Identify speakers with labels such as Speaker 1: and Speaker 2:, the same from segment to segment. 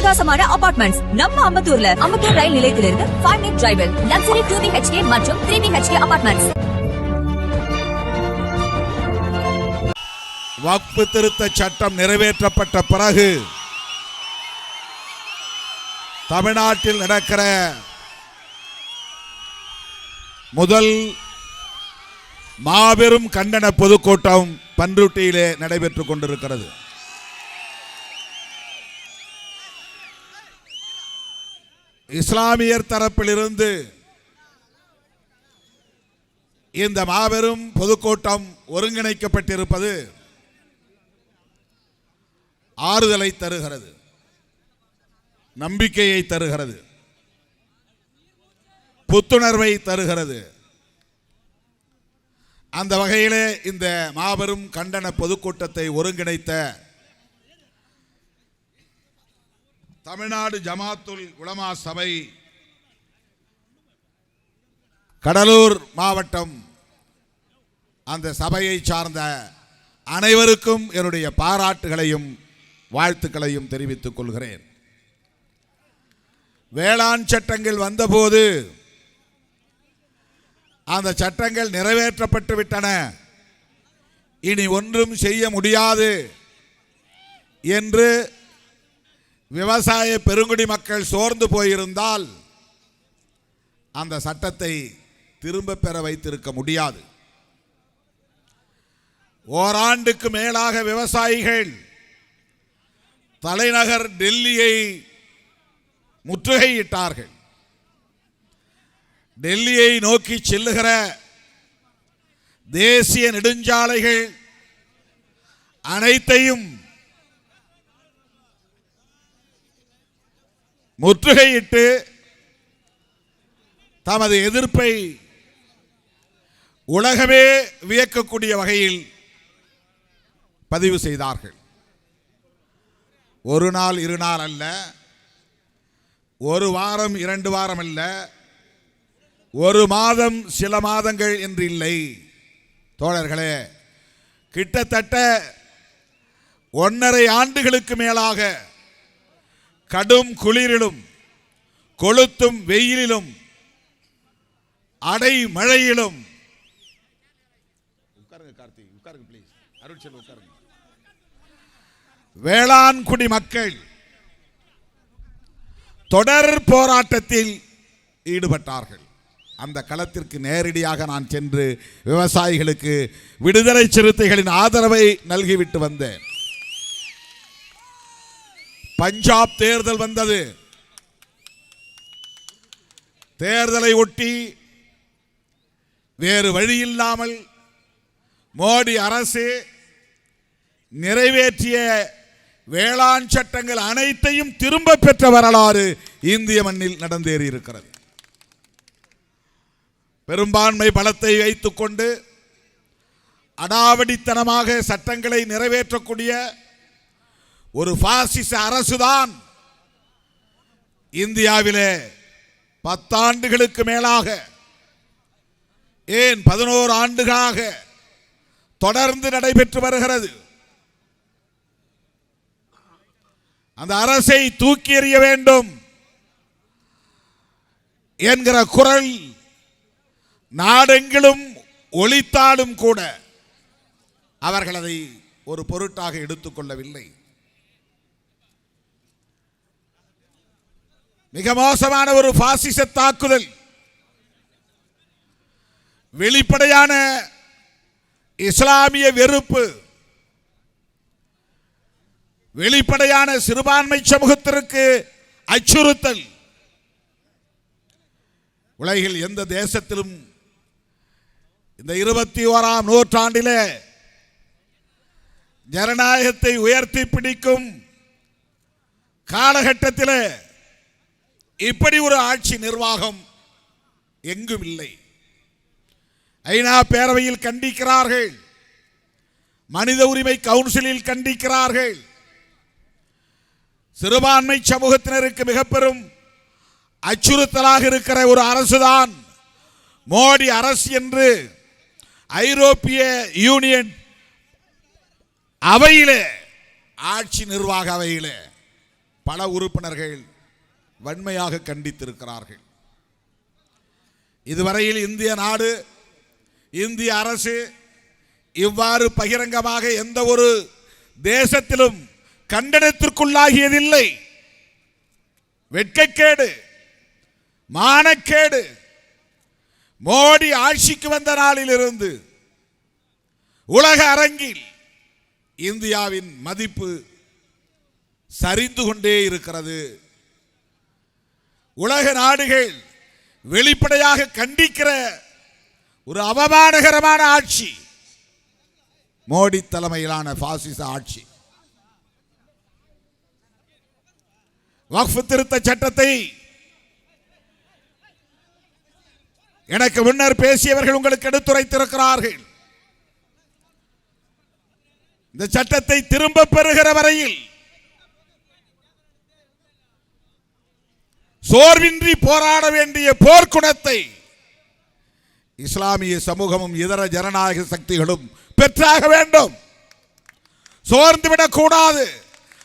Speaker 1: அட்டகாசமான அபார்ட்மெண்ட்ஸ் நம்ம அம்பத்தூர்ல. அம்பத்தூர் ரயில் நிலையத்திலிருந்து 5 minute டிரைவில் லக்ஸரி 2 BHK மற்றும் 3 BHK அபார்ட்மெண்ட்ஸ்.
Speaker 2: வக்ஃப் திருத்த சட்டம் நிறைவேற்றப்பட்ட பிறகு தமிழ்நாட்டில் நடக்கிற முதல் மாபெரும் கண்டன பொதுக்கூட்டம் பண்ருட்டியிலே நடைபெற்றுக் கொண்டிருக்கிறது. இஸ்லாமியர் தரப்பிலிருந்து இந்த மாபெரும் பொதுக்கூட்டம் ஒருங்கிணைக்கப்பட்டிருப்பது ஆறுதலை தருகிறது, நம்பிக்கையை தருகிறது, புத்துணர்வை தருகிறது. அந்த வகையிலே இந்த மாபெரும் கண்டன பொதுக்கூட்டத்தை ஒருங்கிணைத்த தமிழ்நாடு ஜமாத்துல் உலமா சபை கடலூர் மாவட்டம், அந்த சபையை சார்ந்த அனைவருக்கும் என்னுடைய பாராட்டுகளையும் வாழ்த்துக்களையும் தெரிவித்துக் கொள்கிறேன். வேளாண் சட்டங்கள் வந்தபோது அந்த சட்டங்கள் நிறைவேற்றப்பட்டு விட்டன, இனி ஒன்றும் செய்ய முடியாது என்று விவசாய பெருங்குடி மக்கள் சோர்ந்து போயிருந்தால் அந்த சட்டத்தை திரும்ப பெற வைத்திருக்க முடியாது. ஓராண்டுக்கு மேலாக விவசாயிகள் தலைநகர் டெல்லியை முற்றுகையிட்டார்கள். டெல்லியை நோக்கி செல்லுகிற தேசிய நெடுஞ்சாலைகள் அனைத்தையும் முற்றுகையிட்டு தமது எதிர்ப்பை உலகமே வியக்கக்கூடிய வகையில் பதிவு செய்தார்கள். ஒரு நாள் இரு நாள் அல்ல, ஒரு வாரம் 2 வாரம் அல்ல, ஒரு மாதம் சில மாதங்கள் என்று இல்லை தோழர்களே, கிட்டத்தட்ட 1.5 ஆண்டுகளுக்கு மேலாக கடும் குளிரிலும் கொளுத்தும் வெயிலிலும் அடை மழையிலும் வேளாண்குடி மக்கள் தொடர் போராட்டத்தில் ஈடுபட்டார்கள். அந்த களத்திற்கு நேரடியாக நான் சென்று விவசாயிகளுக்கு விடுதலை சிறுத்தைகளின் ஆதரவை நல்கிவிட்டு வந்தேன். பஞ்சாப் தேர்தல் வந்தது. தேர்தலை ஒட்டி வேறு வழியில்லாமல் மோடி அரசு நிறைவேற்றிய வேளாண் சட்டங்கள் அனைத்தையும் திரும்ப பெற்ற வரலாறு இந்திய மண்ணில் நடந்தேறி இருக்கிறது. பெரும்பான்மை பலத்தை வைத்துக் கொண்டு அடாவடித்தனமாக சட்டங்களை நிறைவேற்றக்கூடிய ஒரு பாசிச அரசுதான் இந்தியாவிலே 10 ஆண்டுகளுக்கு மேலாக, ஏன் 11 ஆண்டுகளாக தொடர்ந்து நடைபெற்று வருகிறது. அந்த அரசை தூக்கி எறிய வேண்டும் என்கிற குரல் நாடெங்கிலும் ஒலித்தாலும் கூட அவர்கள் அதை ஒரு பொருட்டாக எடுத்துக்கொள்ளவில்லை. மிக மோசமான ஒரு பாசிச தாக்குதல், வெளிப்படையான இஸ்லாமிய வெறுப்பு, வெளிப்படையான சிறுபான்மை சமூகத்திற்கு அச்சுறுத்தல். உலகில் எந்த தேசத்திலும் இந்த 21ஆம் நூற்றாண்டிலே ஜனநாயகத்தை உயர்த்தி பிடிக்கும் காலகட்டத்தில் இப்படி ஒரு ஆட்சி நிர்வாகம் எங்கும் இல்லை. ஐநா பேரவையில் கண்டிக்கிறார்கள், மனித உரிமை கவுன்சிலில் கண்டிக்கிறார்கள். சிறுபான்மை சமூகத்தினருக்கு மிக பெரும் அச்சுறுத்தலாக இருக்கிற ஒரு அரசுதான் மோடி அரசு என்று ஐரோப்பிய யூனியன் அவையிலே, ஆட்சி நிர்வாக அவையிலே பல உறுப்பினர்கள் வன்மையாக கண்டித்திருக்கிறார்கள். இதுவரையில் இந்திய நாடு, இந்திய அரசு இவ்வாறு பகிரங்கமாக எந்த ஒரு தேசத்திலும் கண்டனத்திற்குள்ளாகியதில்லை. வெட்கக்கேடு, மானக்கேடு. மோடி ஆட்சிக்கு வந்த நாளிலிருந்து உலக அரங்கில் இந்தியாவின் மதிப்பு சரிந்து கொண்டே இருக்கிறது. உலக நாடுகள் வெளிப்படையாக கண்டிக்கிற ஒரு அவமானகரமான ஆட்சி மோடி தலைமையிலான பாசிச ஆட்சி. வக்ஃப் திருத்த சட்டத்தை எனக்கு முன்னர் பேசியவர்கள் உங்களுக்கு எடுத்துரைத்திருக்கிறார்கள். இந்த சட்டத்தை திரும்ப பெறுகிற வரையில் சோர்வின்றி போராட வேண்டிய போர்க்குணத்தை இஸ்லாமிய சமூகமும் இதர ஜனநாயக சக்திகளும் பெற்றாக வேண்டும். சோர்ந்துவிடக் கூடாது,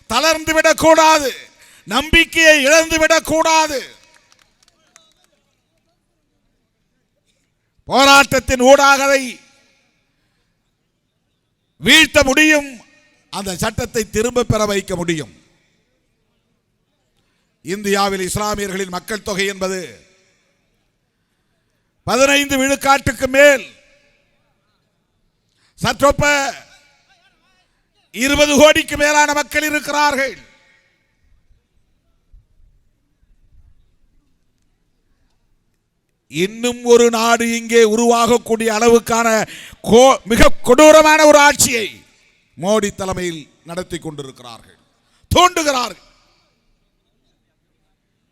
Speaker 2: தளர்ந்து விடக்கூடாது, நம்பிக்கையை இழந்துவிடக் கூடாது. போராட்டத்தின் ஊடாக அதை வீழ்த்த முடியும். அந்த சட்டத்தை திரும்ப பெற வைக்க முடியும். இந்தியாவில் இஸ்லாமியர்களின் மக்கள் தொகை என்பது 15 விழுக்காட்டுக்கு மேல், சற்றொப்ப 20 கோடிக்கு மேலான மக்கள் இருக்கிறார்கள். இன்னும் ஒரு நாடு இங்கே உருவாகக்கூடிய அளவுக்கான மிக கொடூரமான ஒரு ஆட்சியை மோடி தலைமையில் நடத்தி கொண்டிருக்கிறார்கள், தூண்டுகிறார்கள்.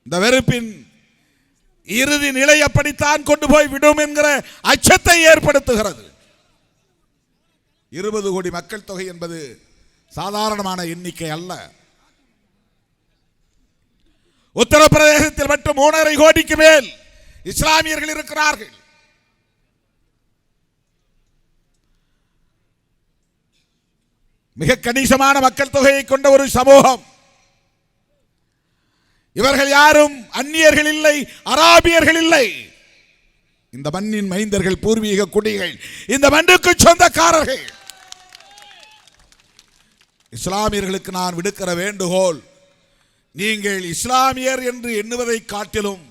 Speaker 2: இந்த வெறுப்பின் இறுதி நிலை அப்படித்தான் கொண்டு போய் விடும் என்கிற அச்சத்தை ஏற்படுத்துகிறது. 20 கோடி மக்கள் தொகை என்பது சாதாரணமான எண்ணிக்கை அல்ல. உத்தரப்பிரதேசத்தில் மட்டும் 3.5 கோடிக்கு மேல் இஸ்லாமியர்கள் இருக்கிறார்கள். மிக கணிசமான மக்கள் தொகையை கொண்ட ஒரு சமூகம். இவர்கள் யாரும் அந்நியர்கள் இல்லை, அராபியர்கள் இல்லை. இந்த மண்ணின் மைந்தர்கள், பூர்வீக குடிகள், இந்த மண்ணுக்கு சொந்தக்காரர்கள். இஸ்லாமியர்களுக்கு நான் விடுக்கிற வேண்டுகோள், நீங்கள் இஸ்லாமியர் என்று எண்ணுவதை காட்டிலும்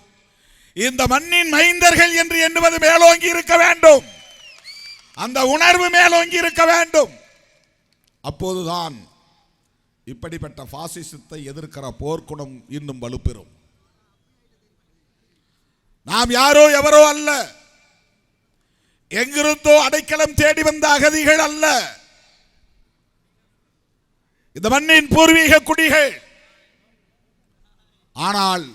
Speaker 2: இந்த மண்ணின் மைந்தர்கள் என்று எண்ணுவது மேலோங்கி இருக்க வேண்டும். அந்த உணர்வு மேலோங்கி இருக்க வேண்டும். அப்போதுதான் இப்படிப்பட்ட பாசிசத்தை எதிர்க்கிற போர்க்குணம் இன்னும் வலுப்பெறும். நாம் யாரோ எவரோ அல்ல, எங்கிருந்தோ அடைக்கலம் தேடி வந்த அகதிகள் அல்ல. இந்த மண்ணின் பூர்வீக குடிகள். ஆனால்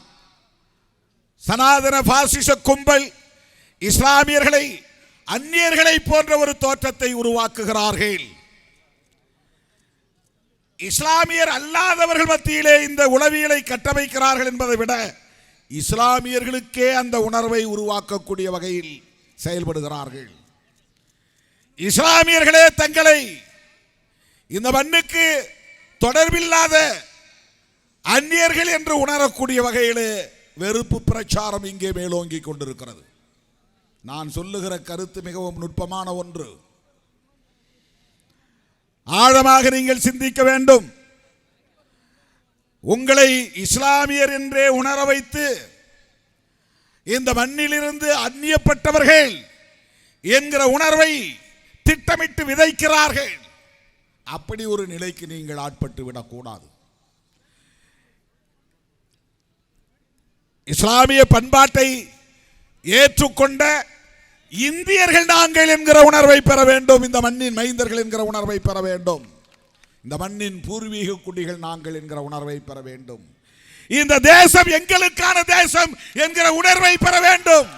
Speaker 2: சனாதன பாசிச கும்பல் இஸ்லாமியர்களை அந்நியர்களை போன்ற ஒரு தோற்றத்தை உருவாக்குகிறார்கள். இஸ்லாமியர் அல்லாதவர்கள் மத்தியிலே இந்த உளவியலை கட்டமைக்கிறார்கள் என்பதை விட இஸ்லாமியர்களுக்கே அந்த உணர்வை உருவாக்கக்கூடிய வகையில் செயல்படுகிறார்கள். இஸ்லாமியர்களே தங்களை இந்த மண்ணுக்கு தொடர்பில்லாத அந்நியர்கள் என்று உணரக்கூடிய வகையிலே வெறுப்பு பிரச்சாரம் இங்கே மேலோங்கி கொண்டிருக்கிறது. நான் சொல்லுகிற கருத்து மிகவும் நுட்பமான ஒன்று. ஆழமாக நீங்கள் சிந்திக்க வேண்டும். உங்களை இஸ்லாமியர் என்றே உணர வைத்து இந்த மண்ணிலிருந்து அந்நியப்பட்டவர்கள் என்கிற உணர்வை திட்டமிட்டு விதைக்கிறார்கள். அப்படி ஒரு நிலைக்கு நீங்கள் ஆட்பட்டு விடக்கூடாது. இஸ்லாமிய பண்பாட்டை ஏற்றுக்கொண்ட இந்தியர்கள் நாங்கள் என்கிற உணர்வை பெற வேண்டும். இந்த மண்ணின் மைந்தர்கள் என்கிற உணர்வை பெற வேண்டும். இந்த மண்ணின் பூர்வீக குடிகள் நாங்கள் என்கிற உணர்வை பெற வேண்டும். இந்த தேசம் எங்களுக்கான தேசம் என்கிற உணர்வை பெற வேண்டும்.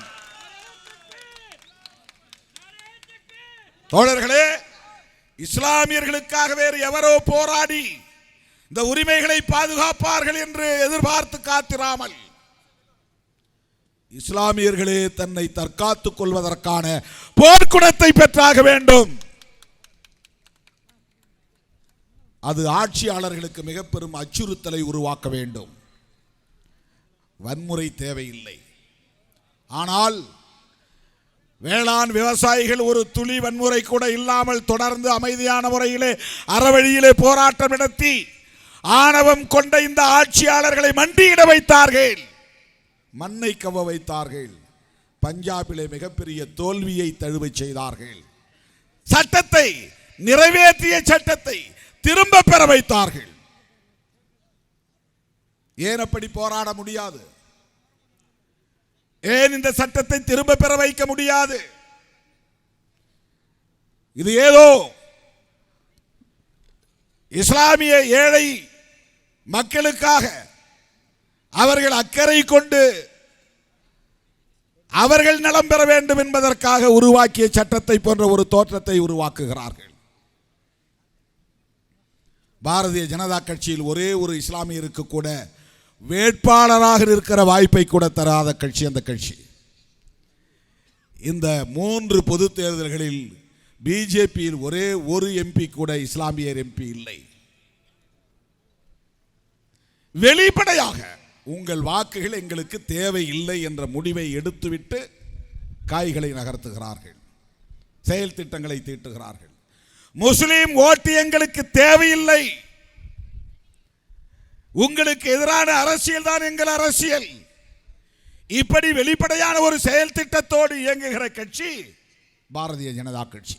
Speaker 2: தோழர்களே, இஸ்லாமியர்களுக்காக வேறு எவரோ போராடி இந்த உரிமைகளை பாதுகாப்பார்கள் என்று எதிர்பார்த்து காத்திராமல் இஸ்லாமியர்களே தன்னை தற்காத்துக் கொள்வதற்கான போர்க்குணத்தை பெற்றாக வேண்டும். அது ஆட்சியாளர்களுக்கு மிக பெரும் அச்சுறுத்தலை உருவாக்க வேண்டும். வன்முறை தேவையில்லை. ஆனால் வேளாண் விவசாயிகள் ஒரு துளி வன்முறை கூட இல்லாமல் தொடர்ந்து அமைதியான முறையிலே அறவழியிலே போராட்டம் நடத்தி ஆணவம் கொண்ட இந்த ஆட்சியாளர்களை மண்டியிட வைத்தார்கள், மண்ணை கவ வைத்தார்கள். பஞ்சாபிலே மிகப்பெரிய தோல்வியை தழுவ செய்தார்கள். சட்டத்தை, நிறைவேற்றிய சட்டத்தை திரும்ப பெற வைத்தார்கள். ஏன் அப்படி போராட முடியாது? ஏன் இந்த சட்டத்தை திரும்ப பெற வைக்க முடியாது? இது ஏதோ இஸ்லாமிய ஏழை மக்களுக்காக அவர்கள் அக்கறை கொண்டு அவர்கள் நலம் பெற வேண்டும் என்பதற்காக உருவாக்கிய சட்டத்தை போன்ற ஒரு தோற்றத்தை உருவாக்குகிறார்கள். பாரதிய ஜனதா கட்சியில் ஒரே ஒரு இஸ்லாமியருக்கு கூட வேட்பாளராக இருக்கிற வாய்ப்பை கூட தராத கட்சி அந்த கட்சி. இந்த 3 பொது தேர்தல்களில் பிஜேபியில் ஒரே ஒரு எம்பி கூட இஸ்லாமியர் எம்பி இல்லை. வெளிப்படையாக உங்கள் வாக்குகள் எங்களுக்கு தேவையில்லை என்ற முடிவை எடுத்துவிட்டு காய்களை நகர்த்துகிறார்கள், செயல் திட்டங்களை தீட்டுகிறார்கள். முஸ்லிம் ஓட்டு எங்களுக்கு தேவையில்லை, உங்களுக்கு எதிரான அரசியல் தான் எங்கள் அரசியல். இப்படி வெளிப்படையான ஒரு செயல் திட்டத்தோடு இயங்குகிற கட்சி பாரதிய ஜனதா கட்சி.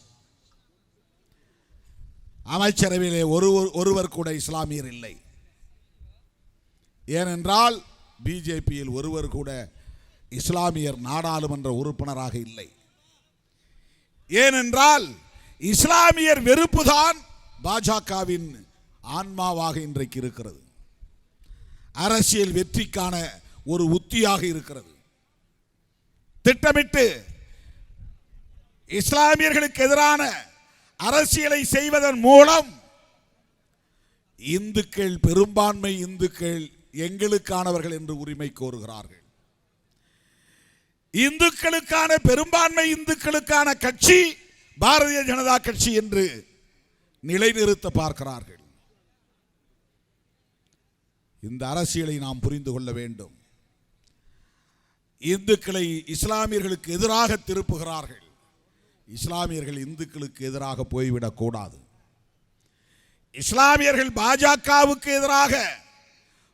Speaker 2: அமைச்சரவையிலே ஒருவர் கூட இஸ்லாமியர் இல்லை. ஏனென்றால் பிஜேபியில் ஒருவர் கூட இஸ்லாமியர் நாடாளுமன்ற உறுப்பினராக இல்லை. ஏனென்றால் இஸ்லாமியர் வெறுப்புதான் பாஜகவின் ஆன்மாவாக இன்றைக்கு இருக்கிறது, அரசியல் வெற்றிக்கான ஒரு உத்தியாக இருக்கிறது. திட்டமிட்டு இஸ்லாமியர்களுக்கு எதிரான அரசியலை செய்வதன் மூலம் இந்துக்கள், பெரும்பான்மை இந்துக்கள் எங்களுக்கானவர்கள் என்று உரிமை கோருகிறார்கள். இந்துக்களுக்கான, பெரும்பான்மை இந்துக்களுக்கான கட்சி பாரதிய ஜனதா கட்சி என்று நிலைநிறுத்த பார்க்கிறார்கள். இந்த அரசியலை நாம் புரிந்து கொள்ள வேண்டும். இந்துக்களை இஸ்லாமியர்களுக்கு எதிராக திருப்புகிறார்கள். இஸ்லாமியர்கள் இந்துக்களுக்கு எதிராக போய்விடக் கூடாது. இஸ்லாமியர்கள் பாஜகவுக்கு எதிராக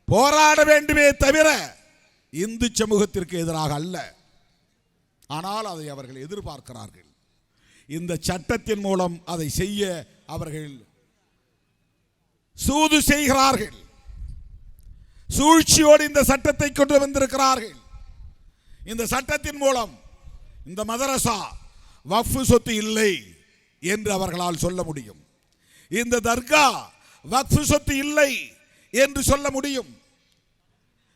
Speaker 2: போராட வேண்டுமே தவிர இந்து சமூகத்திற்கு எதிராக அல்ல. ஆனால் அதை அவர்கள் எதிர்பார்க்கிறார்கள். இந்த சட்டத்தின் மூலம் அதை செய்ய அவர்கள் சூது செய்கிறார்கள். சூழ்ச்சியோடு இந்த சட்டத்தை கொண்டு வந்திருக்கிறார்கள். இந்த சட்டத்தின் மூலம் இந்த மதரசா வக்ஃப் சொத்து இல்லை என்று அவர்களால் சொல்ல முடியும். இந்த தர்கா வக்ஃப் சொத்து இல்லை என்று சொல்ல முடியும்.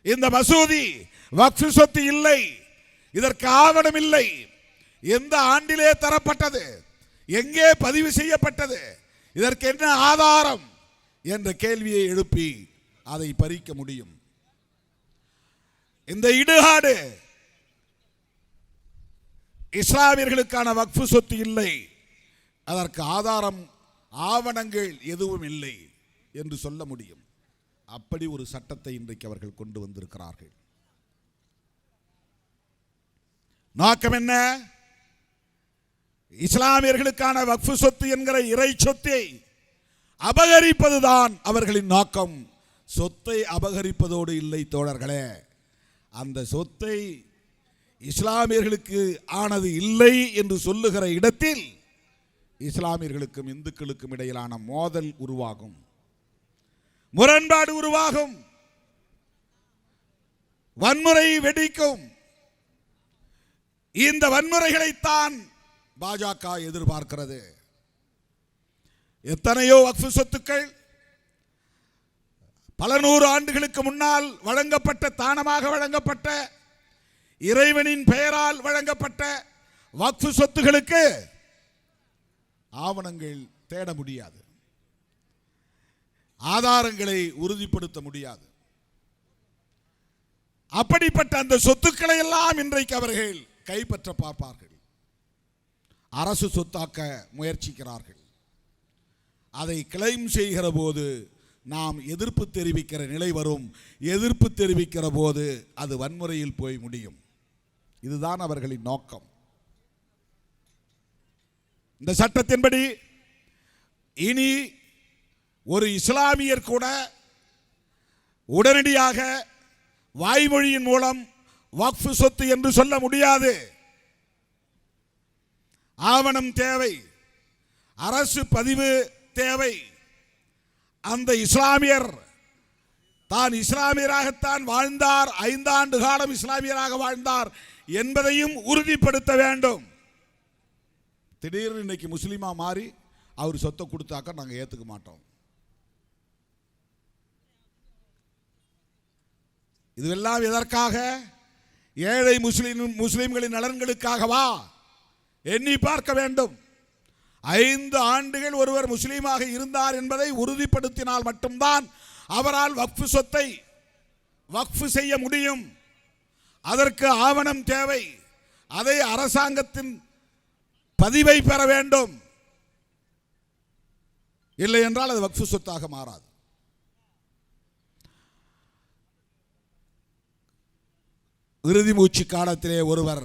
Speaker 2: இந்த மசூதி வக்ஃப் சொத்து இல்லை, இதற்கு ஆவணம் இல்லை, எந்த ஆண்டிலே தரப்பட்டது, எங்கே பதிவு செய்யப்பட்டது, இதற்கு என்ன ஆதாரம் என்ற கேள்வியை எழுப்பி அதை பறிக்க முடியும். இந்த இடுகாடு இஸ்லாமியர்களுக்கான வக்ஃப் சொத்து இல்லை, அதற்கு ஆதாரம், ஆவணங்கள் எதுவும் இல்லை என்று சொல்ல முடியும். அப்படி ஒரு சட்டத்தை இன்றைக்கு அவர்கள் கொண்டு வந்திருக்கிறார்கள். நோக்கம் என்ன? இஸ்லாமியர்களுக்கான வக்ஃப் சொத்து என்கிற இறை சொத்தை அபகரிப்பதுதான் அவர்களின் நோக்கம். சொத்தை அபகரிப்பதோடு இல்லை தோழர்களே, அந்த சொத்தை இஸ்லாமியர்களுக்கு ஆனது இல்லை என்று சொல்லுகிற இடத்தில் இஸ்லாமியர்களுக்கும் இந்துக்களுக்கும் இடையிலான மோதல் உருவாகும், முரண்பாடு உருவாகும், வன்முறை வெடிக்கும். இந்த வன்முறைகளைத்தான் பாஜக எதிர்பார்க்கிறது. எத்தனையோ வக்ஃப் சொத்துக்கள் பல நூறு ஆண்டுகளுக்கு முன்னால் வழங்கப்பட்ட, தானமாக வழங்கப்பட்ட, இறைவனின் பெயரால் வழங்கப்பட்ட வக்ஃப் சொத்துகளுக்கு ஆவணங்கள் தேட முடியாது, ஆதாரங்களை உறுதிப்படுத்த முடியாது. அப்படிப்பட்ட அந்த சொத்துக்களை எல்லாம் இன்றைக்கு அவர்கள் கைப்பற்ற பார்ப்பார்கள், அரசு சொத்தாக்க முயற்சிக்கிறார்கள். அதை கிளைம் செய்கிற போது நாம் எதிர்ப்பு தெரிவிக்கிற நிலை வரும். எதிர்ப்பு தெரிவிக்கிற போது அது வன்முறையில் போய் முடியும். இதுதான் அவர்களின் நோக்கம். இந்த சட்டத்தின்படி இனி ஒரு இஸ்லாமியர் கூட உடனடியாக வாய்மொழியின் மூலம் வக்ஃப் சொத்து என்று சொல்ல முடியாது. ஆவணம் தேவை, அரசு பதிவு தேவை. அந்த இஸ்லாமியர் தான் இஸ்லாமியராகத்தான் வாழ்ந்தார், 5 ஆண்டு காலம் இஸ்லாமியராக வாழ்ந்தார் என்பதையும் உறுதிப்படுத்த வேண்டும். திடீர்னு இன்னைக்கு முஸ்லீமா மாறி அவர் சொத்தை கொடுத்தாக்க நாங்கள் ஏற்றுக்க மாட்டோம். இதுவெல்லாம் எதற்காக? ஏழை முஸ்லிம்களின் நலன்களுக்காகவா? எண்ணி பார்க்க வேண்டும். 5 ஆண்டுகள் ஒருவர் முஸ்லீமாக இருந்தார் என்பதை உறுதிப்படுத்தினால் மட்டும்தான் அவரால் வக்ஃப் சொத்தை வக்ஃப் செய்ய முடியும். அதற்கு ஆவணம் தேவை. அதை அரசாங்கத்தின் பதிவை பெற வேண்டும். இல்லை என்றால் அது வக்ஃப் சொத்தாக மாறாது. இறுதி மூச்சு காலத்திலே ஒருவர்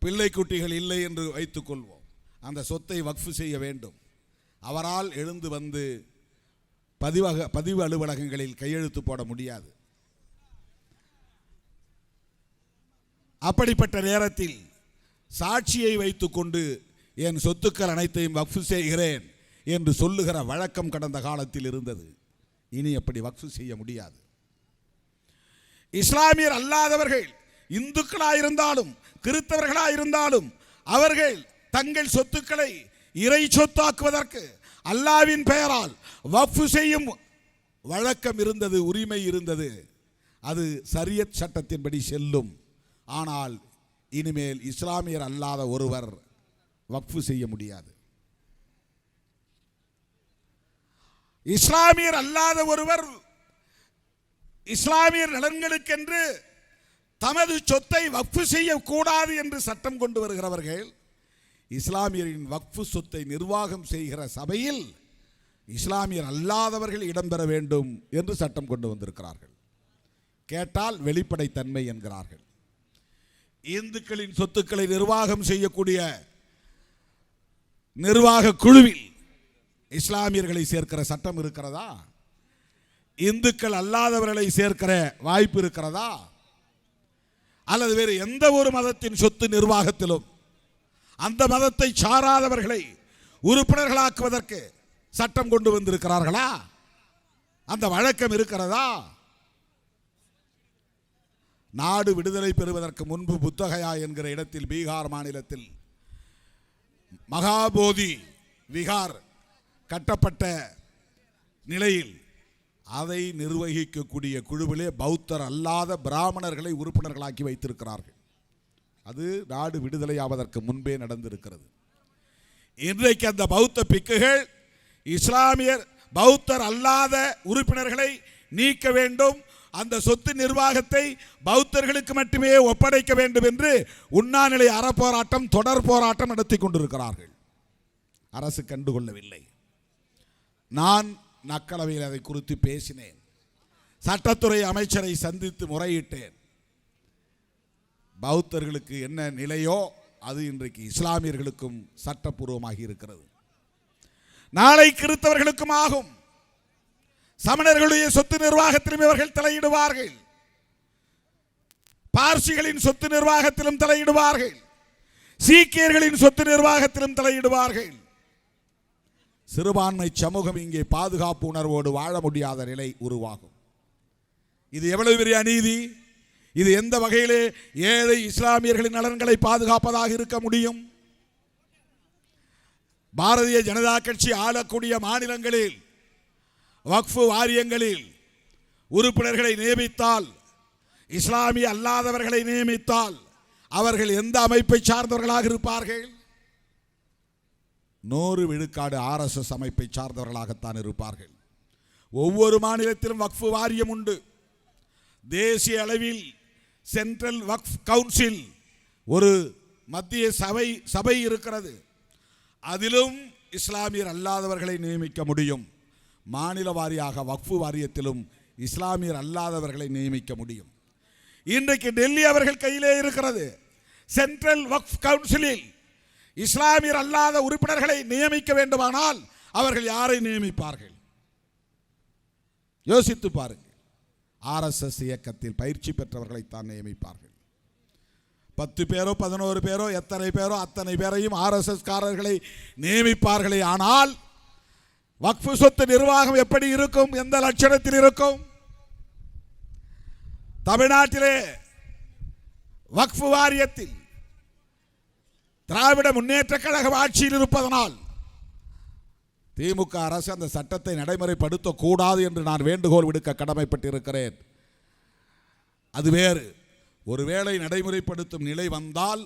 Speaker 2: பிள்ளை குட்டிகள் இல்லை என்று வைத்துக் கொள்வோம். அந்த சொத்தை வக்ஃப் செய்ய வேண்டும். அவரால் எழுந்து வந்து பதிவு அலுவலகங்களில் கையெழுத்து போட முடியாது. அப்படிப்பட்ட நேரத்தில் சாட்சியை வைத்துக்கொண்டு என் சொத்துக்கள் அனைத்தையும் வக்ஃப் செய்கிறேன் என்று சொல்லுகிற வழக்கம் கடந்த காலத்தில் இருந்தது. இனி அப்படி வக்ஃப் செய்ய முடியாது. இஸ்லாமியர் அல்லாதவர்கள் இந்துக்களாயிருந்தாலும் கிறிஸ்தவர்களாயிருந்தாலும் அவர்கள் தங்கள் சொத்துக்களை இறை சொத்தாக்குவதற்கு அல்லாஹ்வின் பெயரால் வக்ஃப் செய்யும் வழக்கம் இருந்தது, உரிமை இருந்தது. அது ஷரியத் சட்டத்தின்படி செல்லும். ஆனால் இனிமேல் இஸ்லாமியர் அல்லாத ஒருவர் வக்ஃப் செய்ய முடியாது. இஸ்லாமியர் அல்லாத ஒருவர் இஸ்லாமியர் நலன்களுக்கென்று தமது சொத்தை வக்ஃப் செய்யக்கூடாது என்று சட்டம் கொண்டு வருகிறவர்கள் இஸ்லாமியரின் வக்ஃப் சொத்தை நிர்வாகம் செய்கிற சபையில் இஸ்லாமியர் அல்லாதவர்கள் இடம்பெற வேண்டும் என்று சட்டம் கொண்டு வந்திருக்கிறார்கள். கேட்டால் வெளிப்படைத்தன்மை என்கிறார்கள். இந்துக்களின் சொத்துக்களை நிர்வாகம் செய்யக்கூடிய நிர்வாக குழுவில் இஸ்லாமியர்களை சேர்க்கிற சட்டம் இருக்கிறதா? இந்துக்கள் அல்லாதவர்களை சேர்க்கிற வாய்ப்பு இருக்கிறதா? அல்லது வேறு எந்த ஒரு மதத்தின் சொத்து நிர்வாகத்திலும் அந்த மதத்தை சாராதவர்களை உறுப்பினர்களாக்குவதற்கு சட்டம் கொண்டு வந்திருக்கிறார்களா? அந்த வழக்கம் இருக்கிறதா? நாடு விடுதலை பெறுவதற்கு முன்பு புத்தகயா என்கிற இடத்தில் பீகார் மாநிலத்தில் மகாபோதி விகார் கட்டப்பட்ட நிலையில் அதை நிர்வகிக்கக்கூடிய குழுவிலே பௌத்தர் அல்லாத பிராமணர்களை உறுப்பினர்களாக்கி வைத்திருக்கிறார்கள். அது நாடு விடுதலை ஆவதற்கு முன்பே நடந்திருக்கிறது. இன்றைக்கு அந்த பௌத்த பிக்குகள் இஸ்லாமியர் பௌத்தர் அல்லாத உறுப்பினர்களை நீக்க வேண்டும், அந்த சொத்து நிர்வாகத்தை பௌத்தர்களுக்கு மட்டுமே ஒப்படைக்க வேண்டும் என்று உண்ணாநிலை அறப்போராட்டம், தொடர் போராட்டம் நடத்தி கொண்டிருக்கிறார்கள். அரசு கண்டுகொள்ளவில்லை. நான் மக்களவையில் அதை குறித்து பேசினேன். சட்டத்துறை அமைச்சரை சந்தித்து முறையிட்டேன். பௌத்தர்களுக்கு என்ன நிலையோ அது இன்றைக்கு இஸ்லாமியர்களுக்கும் சட்டப்பூர்வமாகி இருக்கிறது. நாளை கிறிஸ்தவர்களுக்கும் ஆகும். சமணர்களுடைய சொத்து நிர்வாகத்திலும் இவர்கள் தலையிடுவார்கள். பார்சிகளின் சொத்து நிர்வாகத்திலும் தலையிடுவார்கள். சீக்கியர்களின் சொத்து நிர்வாகத்திலும் தலையிடுவார்கள். சிறுபான்மை சமூகம் இங்கே பாதுகாப்பு உணர்வோடு வாழ முடியாத நிலை உருவாகும். இது எவ்வளவு பெரிய அநீதி! இது எந்த வகையிலே ஏழை இஸ்லாமியர்களின் நலன்களை பாதுகாப்பதாக இருக்க முடியும்? பாரதிய ஜனதா கட்சி ஆளக்கூடிய மாநிலங்களில் வக்ஃப் வாரியங்களில் உறுப்பினர்களை நியமித்தால், இஸ்லாமிய அல்லாதவர்களை நியமித்தால் அவர்கள் எந்த அமைப்பை சார்ந்தவர்களாக இருப்பார்கள்? 100 விழுக்காடு RSS அமைப்பை சார்ந்தவர்களாகத்தான் இருப்பார்கள். ஒவ்வொரு மாநிலத்திலும் வக்ஃப் வாரியம் உண்டு. தேசிய அளவில் சென்ட்ரல் வக்ஃப் கவுன்சில் ஒரு மத்திய சபை இருக்கிறது. அதிலும் இஸ்லாமியர் அல்லாதவர்களை நியமிக்க முடியும். மாநில வாரியாக வக்ஃபு வாரியத்திலும் இஸ்லாமியர் அல்லாதவர்களை நியமிக்க முடியும். இன்றைக்கு டெல்லி அவர்கள் கையிலே இருக்கிறது. சென்ட்ரல் வக்ஃப் கவுன்சிலில் இஸ்லாமியர் அல்லாத உறுப்பினர்களை நியமிக்க வேண்டுமானால் அவர்கள் யாரை நியமிப்பார்கள்? யோசித்து பாருங்கள். RSS இயக்கத்தில் பயிற்சி பெற்றவர்களைத்தான் நியமிப்பார்கள். 10 பேரோ 11 பேரோ எத்தனை பேரோ அத்தனை பேரையும் RSS காரர்களை நியமிப்பார்களே. ஆனால் வக்ஃபு சொத்து நிர்வாகம் எப்படி இருக்கும்? எந்த லட்சணத்தில் இருக்கும்? தமிழ்நாட்டிலே வக்ஃபு வாரியத்தில் திராவிட முன்னேற்ற கழகம் ஆட்சியில் இருப்பதனால் திமுக அரசு அந்த சட்டத்தை நடைமுறைப்படுத்த கூடாது என்று நான் வேண்டுகோள் விடுக்க கடமைப்பட்டிருக்கிறேன். அது வேறு. ஒருவேளை நடைமுறைப்படுத்தும் நிலை வந்தால்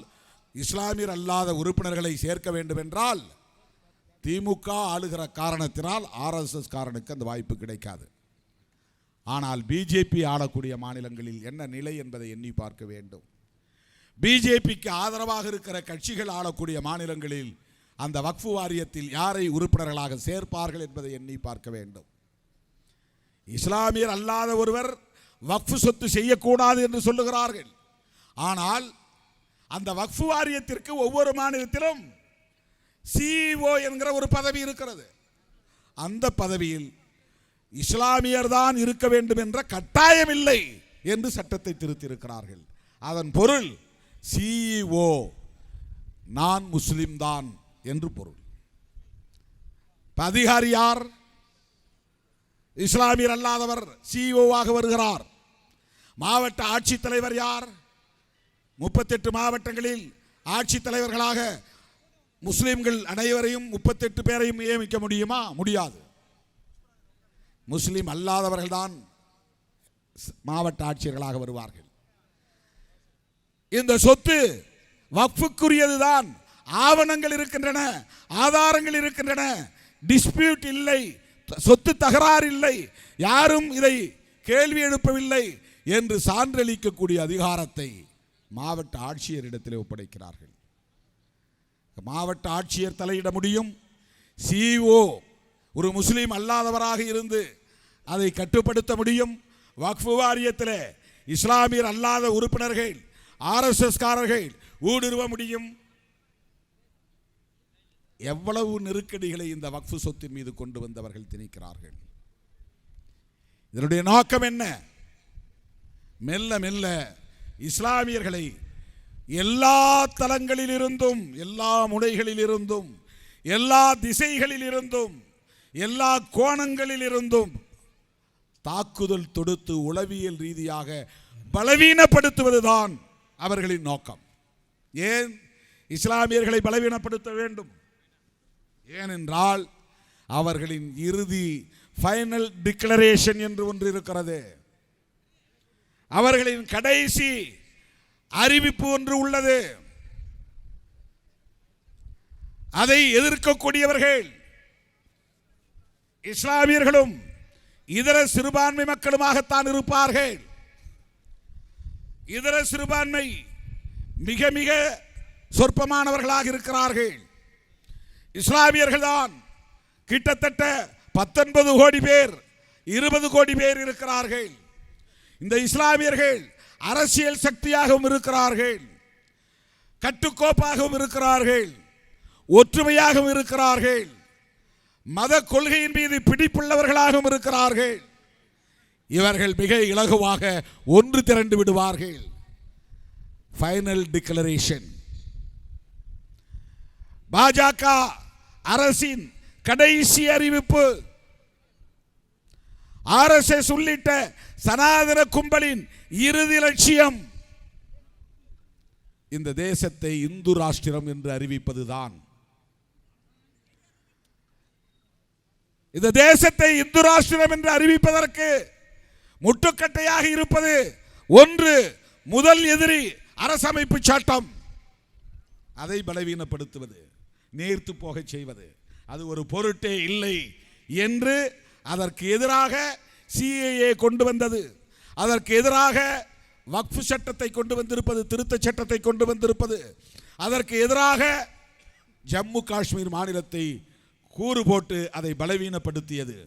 Speaker 2: இஸ்லாமியர் அல்லாத உறுப்பினர்களை சேர்க்க வேண்டும் என்றால் திமுக ஆளுகிற காரணத்தினால் RSS காரனுக்கு அந்த வாய்ப்பு கிடைக்காது. ஆனால் பிஜேபி ஆளக்கூடிய மாநிலங்களில் என்ன நிலை என்பதை எண்ணி பார்க்க வேண்டும். பிஜேபிக்கு ஆதரவாக இருக்கிற கட்சிகள் ஆளக்கூடிய மாநிலங்களில் அந்த வக்ஃபு வாரியத்தில் யாரை உறுப்பினர்களாக சேர்ப்பார்கள் என்பதை எண்ணி பார்க்க வேண்டும். இஸ்லாமியர் அல்லாத ஒருவர் வக்ஃபு சொத்து செய்யக்கூடாது என்று சொல்லுகிறார்கள். ஆனால் அந்த வக்ஃபு வாரியத்திற்கு ஒவ்வொரு மாநிலத்திலும் CEO என்கிற ஒரு பதவி இருக்கிறது. அந்த பதவியில் இஸ்லாமியர் தான் இருக்க வேண்டும் என்ற கட்டாயம் இல்லை என்று சட்டத்தை திருத்தியிருக்கிறார்கள். அதன் பொருள் CEO நான் முஸ்லிம் தான் என்று பொருள். அதிகாரி யார்? இஸ்லாமியர் அல்லாதவர் CEO-வாக வருகிறார். மாவட்ட ஆட்சித்தலைவர் யார்? 38 மாவட்டங்களில் ஆட்சித்தலைவர்களாக முஸ்லிம்கள் அனைவரையும் 38 பேரையும் நியமிக்க முடியுமா? முடியாது. முஸ்லிம் அல்லாதவர்கள் தான் மாவட்ட ஆட்சியர்களாக வருவார்கள். இந்த சொத்து வக்ஃபுக்குரியதுதான். ஆவணங்கள் இருக்கின்றன, ஆதாரங்கள் இருக்கின்றன, டிஸ்பியூட் இல்லை, சொத்து தகராறு இல்லை, யாரும் இதை கேள்வி எழுப்பவில்லை என்று சான்றளிக்கக்கூடிய அதிகாரத்தை மாவட்ட ஆட்சியரிடத்தில் ஒப்படைக்கிறார்கள். மாவட்ட ஆட்சியர் தலையிட முடியும். CEO ஒரு முஸ்லீம் அல்லாதவராக இருந்து அதை கட்டுப்படுத்த முடியும். வக்ஃபு வாரியத்தில் இஸ்லாமியர் அல்லாத உறுப்பினர்கள் RSS காரர்கள் ஊடுருவ முடியும். எவ்வளவு நெருக்கடிகளை இந்த வக்ஃபு சொத்தின் மீது கொண்டு வந்தவர்கள் திணிக்கிறார்கள். இதனுடைய நோக்கம் என்ன? மெல்ல மெல்ல இஸ்லாமியர்களை எல்லா தலங்களில் இருந்தும், எல்லா முனைகளில் இருந்தும், எல்லா திசைகளில் இருந்தும், எல்லா கோணங்களில் இருந்தும் தாக்குதல் தொடுத்து உளவியல் ரீதியாக பலவீனப்படுத்துவதுதான் அவர்களின் நோக்கம். ஏன் இஸ்லாமியர்களை பலவீனப்படுத்த வேண்டும்? ஏனென்றால் அவர்களின் இறுதி ஃபைனல் டிக்ளரேஷன் என்று ஒன்று இருக்கிறது. அவர்களின் கடைசி அறிவிப்பு ஒன்று உள்ளது. அதை எதிர்க்கக்கூடியவர்கள் இஸ்லாமியர்களும் இதர சிறுபான்மை மக்களுமாகத்தான் இருப்பார்கள். இதர சிறுபான்மை மிக மிக சொற்பமானவர்களாக இருக்கிறார்கள். இஸ்லாமியர்கள் தான் கிட்டத்தட்ட 19 கோடி பேர், 20 கோடி பேர் இருக்கிறார்கள். இந்த இஸ்லாமியர்கள் அரசியல் சக்தியாகவும் இருக்கிறார்கள், கட்டுக்கோப்பாகவும் இருக்கிறார்கள், ஒற்றுமையாகவும் இருக்கிறார்கள், மத கொள்கையின் மீது பிடிப்புள்ளவர்களாகவும் இருக்கிறார்கள். இவர்கள் மிக இலகுவாக ஒன்று திரண்டு விடுவார்கள். ஃபைனல் டிக்ளரேஷன் பாஜக அரசின் கடைசி அறிவிப்பு, RSS உள்ளிட்ட சனாதன கும்பலின் இறுதி லட்சியம் இந்த தேசத்தை இந்து ராஷ்டிரம் என்று அறிவிப்பதுதான். இந்த தேசத்தை இந்து ராஷ்டிரம் என்று அறிவிப்பதற்கு முட்டுக்கட்டையாக இருப்பது ஒன்று, முதல் எதிரி அரசமைப்பு சட்டம். அதை பலவீனப்படுத்துவது, நேர்த்து போக செய்வது, அது ஒரு பொருட்டே இல்லை என்று அதற்கு எதிராக CAA கொண்டு வந்தது. அதற்கு எதிராக வக்ஃபு சட்டத்தை கொண்டு வந்திருப்பது, திருத்த சட்டத்தை கொண்டு வந்திருப்பது. அதற்கு எதிராக ஜம்மு காஷ்மீர் மாநிலத்தை கூறு போட்டு அதை பலவீனப்படுத்தியது.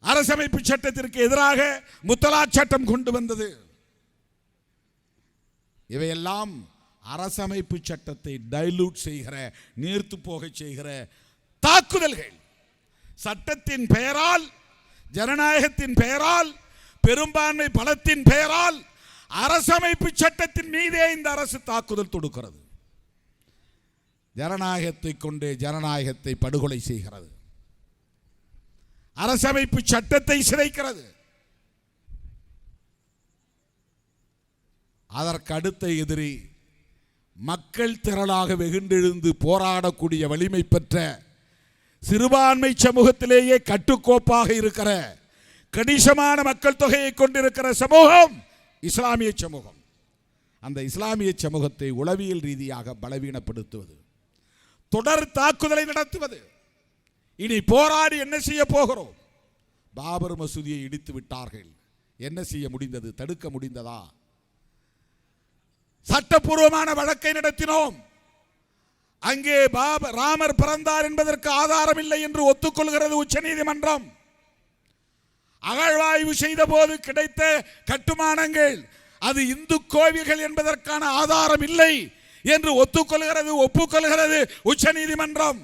Speaker 2: அரசமைப்பு சட்டத்திற்கு எதிராக முத்தலாக் சட்டம் கொண்டு வந்தது. இவையெல்லாம் அரசமைப்பு சட்டத்தை டைலூட் செய்கிற, நீர்த்து போக செய்கிற தாக்குதல்கள். சட்டத்தின் பெயரால், ஜனநாயகத்தின் பெயரால், பெரும்பான்மை பலத்தின் பெயரால் அரசமைப்பு சட்டத்தின் மீதே இந்த அரசு தாக்குதல் தொடுக்கிறது. ஜனநாயகத்தை கொண்டே ஜனநாயகத்தை படுகொலை செய்கிறது. அரசமைப்பு சட்டத்தை சிதைக்கிறது. அதற்கு அடுத்த எதிரி மக்கள் திரளாக வெகுண்டெழுந்து போராடக்கூடிய வலிமை பெற்ற சிறுபான்மை சமூகத்திலேயே கட்டுக்கோப்பாக இருக்கிற கணிசமான மக்கள் தொகையை கொண்டிருக்கிற சமூகம் இஸ்லாமிய சமூகம். அந்த இஸ்லாமிய சமூகத்தை உளவியல் ரீதியாக பலவீனப்படுத்துவது, தொடர் தாக்குதலை நடத்துவது. இனி போராடி என்ன செய்ய போகிறோம்? பாபர் மசூதியை இடித்து விட்டார்கள். என்ன செய்ய முடிந்தது? தடுக்க முடிந்ததா? சட்டப்பூர்வமான வழக்கை நடத்தினோம். அங்கே ராமர் பிறந்தார் என்பதற்கு ஆதாரம் இல்லை என்று ஒத்துக்கொள்கிறது உச்சநீதிமன்றம். அகழ்வாய்வு செய்த போது கிடைத்த கட்டுமானங்கள் அது இந்து கோவில்கள் என்பதற்கான ஆதாரம் இல்லை என்று ஒப்புக்கொள்கிறது உச்சநீதிமன்றம்.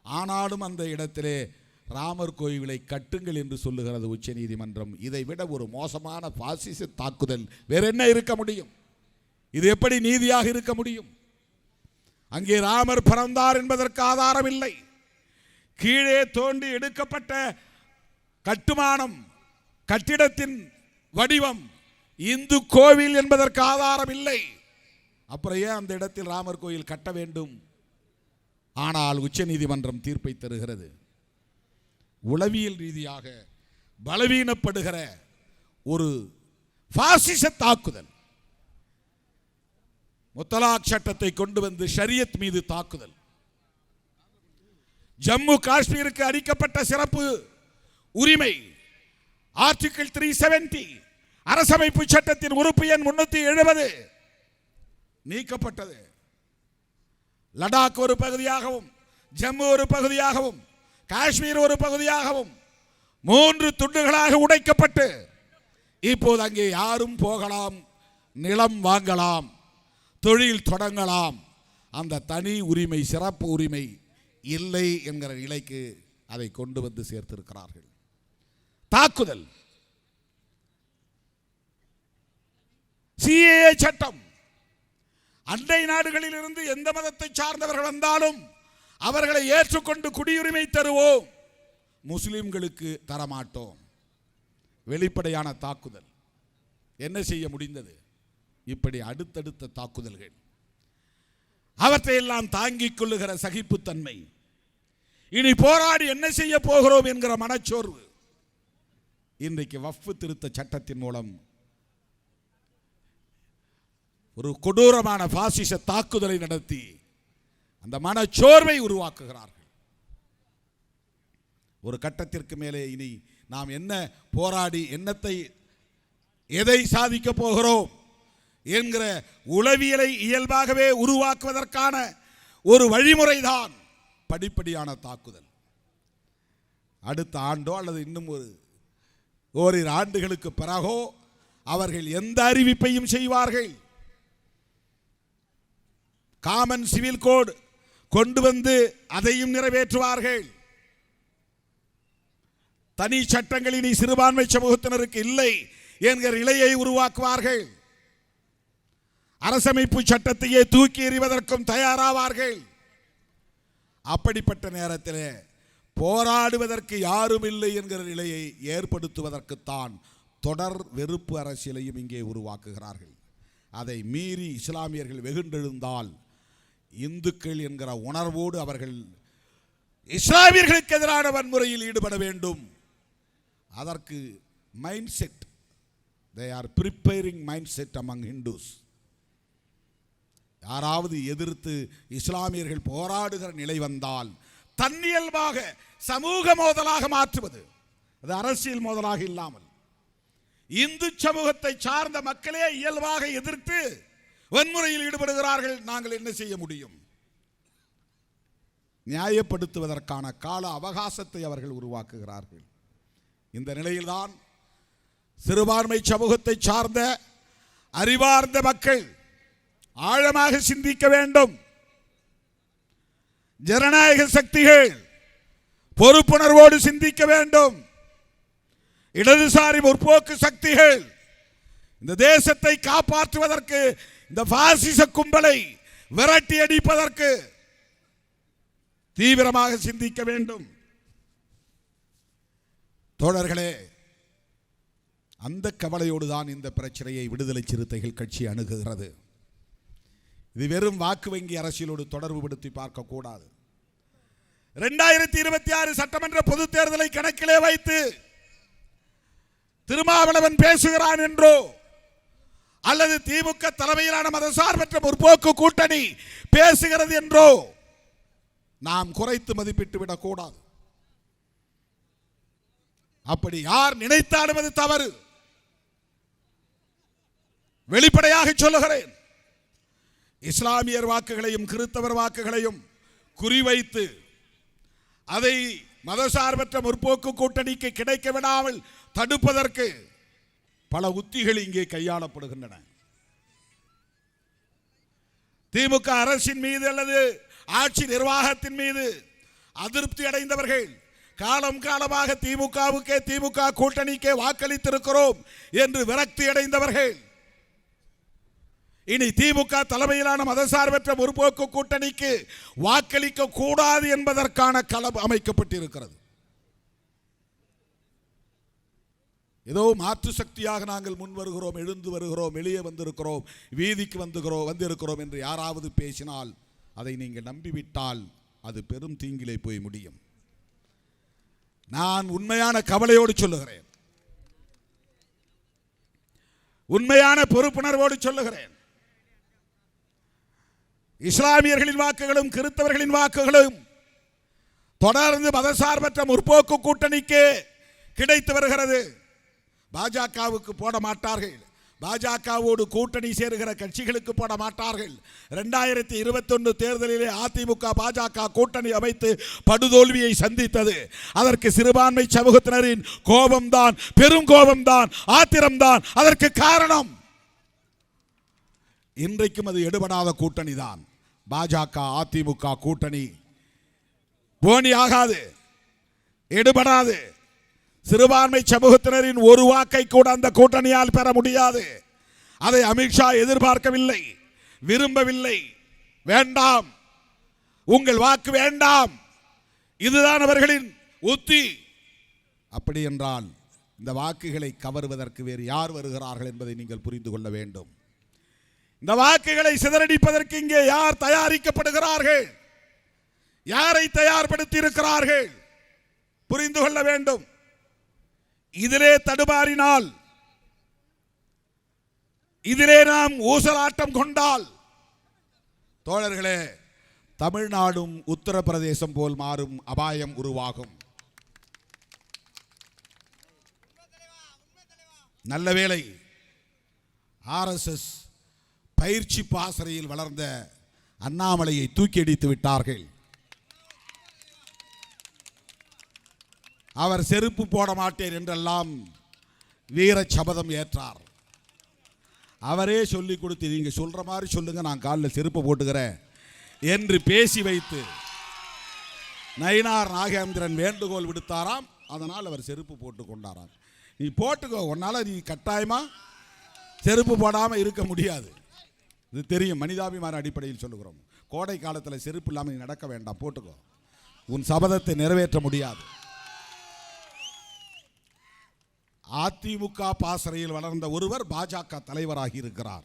Speaker 2: ஆனாலும் அந்த இடத்திலே ராமர் கோவிலை கட்டுங்கள் என்று சொல்லுகிறது உச்சநீதிமன்றம். இதை விட ஒரு மோசமான பாசிச தாக்குதல் வேற என்ன இருக்க முடியும்? இது எப்படி நீதியாக இருக்க முடியும்? அங்கே ராமர் பிறந்தார் என்பதற்கு ஆதாரம் இல்லை. கீழே தோண்டி எடுக்கப்பட்ட கட்டுமானம், கட்டிடத்தின் வடிவம் இந்து கோவில் என்பதற்கு ஆதாரம் இல்லை. அப்புறம் ஏன் அந்த இடத்தில் ராமர் கோயில் கட்ட வேண்டும்? ஆனால் உச்சநீதிமன்றம் தீர்ப்பை தருகிறது. உளவியல் ரீதியாக பலவீனப்படுகிற ஒரு பாசிச தாக்குதல். முத்தலாக் சட்டத்தை கொண்டு வந்து ஷரியத் மீது தாக்குதல். ஜம்மு காஷ்மீருக்கு அளிக்கப்பட்ட சிறப்பு உரிமை ஆர்டிகிள் 370 அரசமைப்பு சட்டத்தின் உறுப்பு எண் 370 நீக்கப்பட்டது. லடாக் ஒரு பகுதியாகவும், ஜம்மு ஒரு பகுதியாகவும், காஷ்மீர் ஒரு பகுதியாகவும் 3 துண்டுகளாக உடைக்கப்பட்டு இப்போது அங்கே யாரும் போகலாம், நிலம் வாங்கலாம், தொழில் தொடங்கலாம். அந்த தனி உரிமை, சிறப்பு உரிமை இல்லை என்கிற நிலைக்கு அதை கொண்டு வந்து சேர்த்திருக்கிறார்கள். தாக்குதல். சிஏஏ சட்டம். அண்டை நாடுகளில் இருந்து எந்த மதத்தை சார்ந்தவர்கள் வந்தாலும் அவர்களை ஏற்றுக்கொண்டு குடியுரிமை தருவோம், முஸ்லிம்களுக்கு தரமாட்டோம். வெளிப்படையான தாக்குதல். என்ன செய்ய முடிந்தது? இப்படி அடுத்தடுத்த தாக்குதல்கள். அவற்றையெல்லாம் தாங்கிக் கொள்ளுகிற சகிப்புத்தன்மை. இனி போராடி என்ன செய்ய போகிறோம் என்கிற மனச்சோர்வு. இன்றைக்கு வக்ஃப் திருத்த சட்டத்தின் மூலம் ஒரு கொடூரமான பாசிச தாக்குதலை நடத்தி அந்த மனச்சோர்வை உருவாக்குகிறார்கள். ஒரு கட்டத்திற்கு மேலே இனி நாம் என்ன போராடி எதை சாதிக்க போகிறோம் என்கிற உளவியலை இயல்பாகவே உருவாக்குவதற்கான ஒரு வழிமுறைதான் படிப்படியான தாக்குதல். அடுத்த ஆண்டோ அல்லது இன்னும் ஓரிரு ஆண்டுகளுக்கு பிறகோ அவர்கள் எந்த அறிவிப்பையும் செய்வார்கள். காமன் சிவில் கோட் கொண்டு வந்து அதையும் நிறைவேற்றுவார்கள். தனி சட்டங்கள் இனி சிறுபான்மை சமூகத்தினருக்கு இல்லை என்கிற நிலையை உருவாக்குவார்கள். அரசமைப்பு சட்டத்தையே தூக்கி எறிவதற்கும் தயாராவார்கள். அப்படிப்பட்ட நேரத்தில் போராடுவதற்கு யாரும் இல்லை என்கிற நிலையை ஏற்படுத்துவதற்குத்தான் தொடர் வெறுப்பு அரசியலையும் இங்கே உருவாக்குகிறார்கள். அதை மீறி இஸ்லாமியர்கள் வெகுண்டெழுந்தால் இந்துக்கள் என்கிற உணர்வோடு அவர்கள் இஸ்லாமியர்களுக்கு எதிரான வன்முறையில் ஈடுபட வேண்டும். அதற்கு mind set, they are preparing mindset among Hindus. யாராவது எதிர்த்து இஸ்லாமியர்கள் போராடுகிற நிலை வந்தால் தன்னியல்பாக சமூக மோதலாக மாற்றுவது, அது அரசியல் மோதலாக இல்லாமல் இந்து சமூகத்தை சார்ந்த மக்களே இயல்பாக எதிர்த்து வன்முறையில் ஈடுபடுகிறார்கள். நாங்கள் என்ன செய்ய முடியும்? நியாயப்படுத்துவதற்கான கால அவகாசத்தை அவர்கள் உருவாக்குகிறார்கள். இந்த நிலையில்தான் சிறுபான்மை சமூகத்தை சார்ந்த அறிவார்ந்த மக்கள் ஆழமாக சிந்திக்க வேண்டும். ஜனநாயக சக்திகள் பொறுப்புணர்வோடு சிந்திக்க வேண்டும். இடதுசாரி முற்போக்கு சக்திகள் இந்த தேசத்தை காப்பாற்றுவதற்கு, இந்த பாசிச கும்பலை விரட்டி அடிப்பதற்கு தீவிரமாக சிந்திக்க வேண்டும். தோழர்களே, அந்த கவலையோடு தான் இந்த பிரச்சனையை விடுதலை சிறுத்தைகள் கட்சி அணுகுகிறது. இது வெறும் வாக்கு வங்கி அரசியலோடு தொடர்பு படுத்தி பார்க்கக்கூடாது. 2026 சட்டமன்ற பொது தேர்தலை கணக்கிலே வைத்து திருமாவளவன் பேசுகிறான் என்றோ அல்லது திமுக தலைமையிலான மதசார்பற்ற முற்போக்கு கூட்டணி பேசுகிறது என்றோ நாம் குறைத்து மதிப்பிட்டு விடக்கூடாது. அப்படி யார் நினைத்தாலும் அது தவறு. வெளிப்படையாக சொல்லுகிறேன், இஸ்லாமியர் வாக்குகளையும் கிறிஸ்தவர் வாக்குகளையும் குறிவைத்து அதை மதசார்பற்ற முற்போக்கு கூட்டணிக்கு கிடைக்க விடாமல் தடுப்பதற்கு பல உத்திகள் இங்கே கையாளப்படுகின்றன. திமுக அரசின் மீது அல்லது ஆட்சி நிர்வாகத்தின் மீது அதிருப்தி அடைந்தவர்கள் காலம் காலமாக திமுக கூட்டணிக்கே வாக்களித்திருக்கிறோம் என்று விரக்தி அடைந்தவர்கள் இனி திமுக தலைமையிலான மதசார்பற்ற முற்போக்கு கூட்டணிக்கு வாக்களிக்க கூடாது என்பதற்கான களம் அமைக்கப்பட்டிருக்கிறது. ஏதோ மாற்று சக்தியாக நாங்கள் முன் வருகிறோம், எழுந்து வருகிறோம், வெளியே வந்திருக்கிறோம், வீதிக்கு வந்திருக்கிறோம் என்று யாராவது பேசினால் அதை நீங்கள் நம்பிவிட்டால் அது பெரும் தீங்கிலே போய் முடியும். நான் உண்மையான கவலையோடு சொல்லுகிறேன், உண்மையான பொறுப்புணர்வோடு சொல்லுகிறேன். இஸ்லாமியர்களின் வாக்குகளும் கிறிஸ்தவர்களின் வாக்குகளும் தொடர்ந்து மதசார்பற்ற முற்போக்கு கூட்டணிக்கு கிடைத்து வருகிறது. பாஜகவுக்கு போட மாட்டார்கள், பாஜகவோடு கூட்டணி சேருகிற கட்சிகளுக்கு போட மாட்டார்கள். 2021 தேர்தலிலே அதிமுக பாஜக கூட்டணி அமைத்து படுதோல்வியை சந்தித்தது. அதற்கு சிறுபான்மை சமூகத்தினரின் கோபம்தான், பெரும் கோபம்தான், ஆத்திரம்தான் அதற்கு காரணம். இன்றைக்கும் அது எடுபடாத கூட்டணி தான். பாஜக அதிமுக கூட்டணி போனி ஆகாது, எடுபடாது. சிறுபான்மை சமூகத்தினரின் ஒரு வாக்கை கூட அந்த கூட்டணியால் பெற முடியாது. அதை அமித்ஷா எதிர்பார்க்கவில்லை, விரும்பவில்லை. வேண்டாம், உங்கள் வாக்கு வேண்டாம், இதுதான் அவர்களின் உத்தி. அப்படி என்றால் இந்த வாக்குகளை கவருவதற்கு வேறு யார் வருகிறார்கள் என்பதை நீங்கள் புரிந்து கொள்ள வேண்டும். இந்த வாக்குகளை சிதறடிப்பதற்கு இங்கே யார் தயாரிக்கப்படுகிறார்கள், யாரை தயார்படுத்தி இருக்கிறார்கள் புரிந்து கொள்ள வேண்டும். இதிலே தடுமாறினால், இதிலே நாம் ஊசலாட்டம் கொண்டால் தோழர்களே, தமிழ்நாடும் உத்தரப்பிரதேசம் போல் மாறும் அபாயம் உருவாகும். நல்ல வேளை RSS பயிற்சி பாசறையில் வளர்ந்த அண்ணாமலையை தூக்கி அடித்து விட்டார்கள். அவர் செருப்பு போட மாட்டேன் என்றெல்லாம் வீர சபதம் ஏற்றார். அவரே சொல்லி கொடுத்து, நீங்க சொல்ற மாதிரி சொல்லுங்க, நான் காலில் செருப்பு போட்டுக்கிறேன் என்று பேசி வைத்து நயினார் நாகேந்திரன் வேண்டுகோள் விடுத்தாராம். அதனால் அவர் செருப்பு போட்டு கொண்டாராம். நீ போட்டுக்கோ, உன்னால நீ கட்டாயமா செருப்பு போடாமல் இருக்க முடியாது. இது தெரியும், மனிதாபிமான அடிப்படையில் சொல்லுகிறோம். கோடை காலத்தில் செருப்பு இல்லாமல் நீ நடக்க வேண்டாம், போட்டுக்கோ, உன் சபதத்தை நிறைவேற்ற முடியாது. அதிமுக பாசறையில் வளர்ந்த ஒருவர் பாஜக தலைவராகி இருக்கிறார்.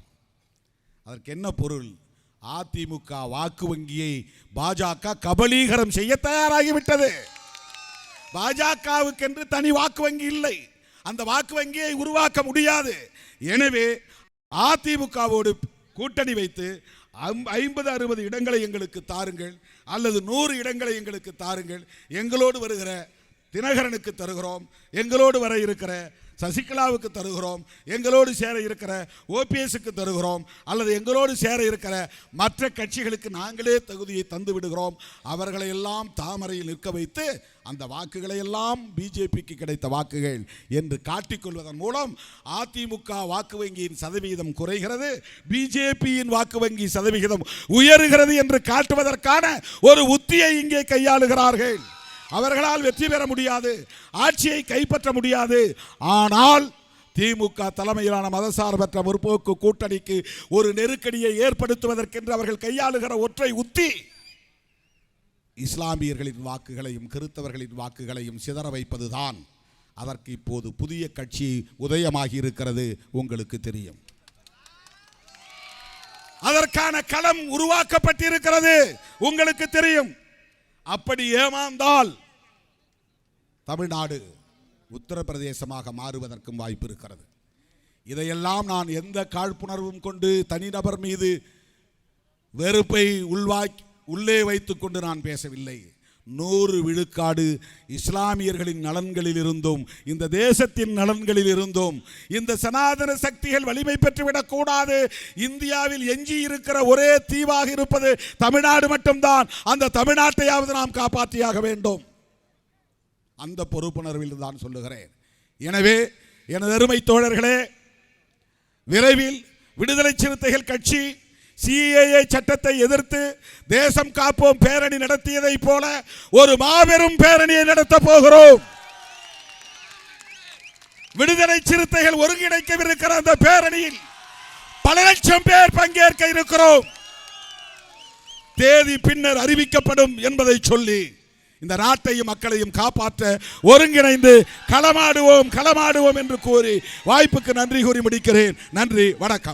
Speaker 2: அதற்கு என்ன பொருள்? அதிமுக வாக்கு வங்கியை பாஜக கபலீகரம் செய்ய தயாராகிவிட்டது. பாஜகவுக்கு என்று தனி வாக்கு வங்கி இல்லை, அந்த வாக்கு வங்கியை உருவாக்க முடியாது. எனவே அதிமுகவோடு கூட்டணி வைத்து 50-60 இடங்களை எங்களுக்கு தாருங்கள், அல்லது 100 இடங்களை எங்களுக்கு தாருங்கள். எங்களோடு வருகிற தினகரனுக்கு தருகிறோம், எங்களோடு வர இருக்கிற சசிகலாவுக்கு தருகிறோம், எங்களோடு சேர இருக்கிற ஓபிஎஸ்க்கு தருகிறோம், அல்லது எங்களோடு சேர இருக்கிற மற்ற கட்சிகளுக்கு நாங்களே தகுதியை தந்து விடுகிறோம். அவர்களை எல்லாம் தாமரையில் நிற்க வைத்து அந்த வாக்குகளை எல்லாம் பிஜேபிக்கு கிடைத்த வாக்குகள் என்று காட்டிக்கொள்வதன் மூலம் அதிமுக வாக்கு வங்கியின் சதவிகிதம் குறைகிறது, பிஜேபியின் வாக்கு வங்கி சதவிகிதம் உயர்கிறது என்று காட்டுவதற்கான ஒரு உத்தியை இங்கே கையாளுகிறார்கள். அவர்களால் வெற்றி பெற முடியாது, ஆட்சியை கைப்பற்ற முடியாது. ஆனால் திமுக தலைமையிலான மதசார்பற்ற முற்போக்கு கூட்டணிக்கு ஒரு நெருக்கடியை ஏற்படுத்துவதற்கென்று அவர்கள் கையாளுகிற ஒற்றை உத்தி இஸ்லாமியர்களின் வாக்குகளையும் கிறிஸ்தவர்களின் வாக்குகளையும் சிதற வைப்பதுதான். அதற்கு இப்போது புதிய கட்சி உதயமாகி இருக்கிறது, உங்களுக்கு தெரியும். அதற்கான களம் உருவாக்கப்பட்டிருக்கிறது, உங்களுக்கு தெரியும். அப்படி ஏமாந்தால் தமிழ்நாடு உத்தரப்பிரதேசமாக மாறுவதற்கும் வாய்ப்பு இருக்கிறது. இதையெல்லாம் நான் எந்த காழ்ப்புணர்வும் கொண்டு தனிநபர் மீது வெறுப்பை உள்ளே வைத்துக் கொண்டு நான் பேசவில்லை. 100 விழுக்காடு இஸ்லாமியர்களின் நலன்களில் இருந்தும் இந்த தேசத்தின் நலன்களில் இருந்தும் இந்த சனாதன சக்திகள் வலிமை பெற்றுவிடக் கூடாது. இந்தியாவில் எஞ்சி இருக்கிற ஒரே தீவாக இருப்பது தமிழ்நாடு மட்டும்தான். அந்த தமிழ்நாட்டையாவது நாம் காப்பாற்றியாக வேண்டும். அந்த பொறுப்புணர்வில் தான் சொல்லுகிறேன். எனவே எனது அருமை தோழர்களே, விரைவில் விடுதலை சிறுத்தைகள் கட்சி சிஏஏ சட்டத்தை எதிர்த்து தேசம் காப்போம் பேரணி நடத்தியதை போல ஒரு மாபெரும் பேரணியை நடத்த போகிறோம். விடுதலை சிறுத்தைகள் ஒருங்கிணைக்கவிருக்கிற அந்த பேரணியில் பல லட்சம் பேர் பங்கேற்க இருக்கிறோம். தேதி பின்னர் அறிவிக்கப்படும் என்பதை சொல்லி இந்த நாட்டையும் மக்களையும் காப்பாற்ற ஒருங்கிணைந்து களமாடுவோம் என்று கூறி வாய்ப்புக்கு நன்றி கூறி முடிக்கிறேன். நன்றி, வணக்கம்.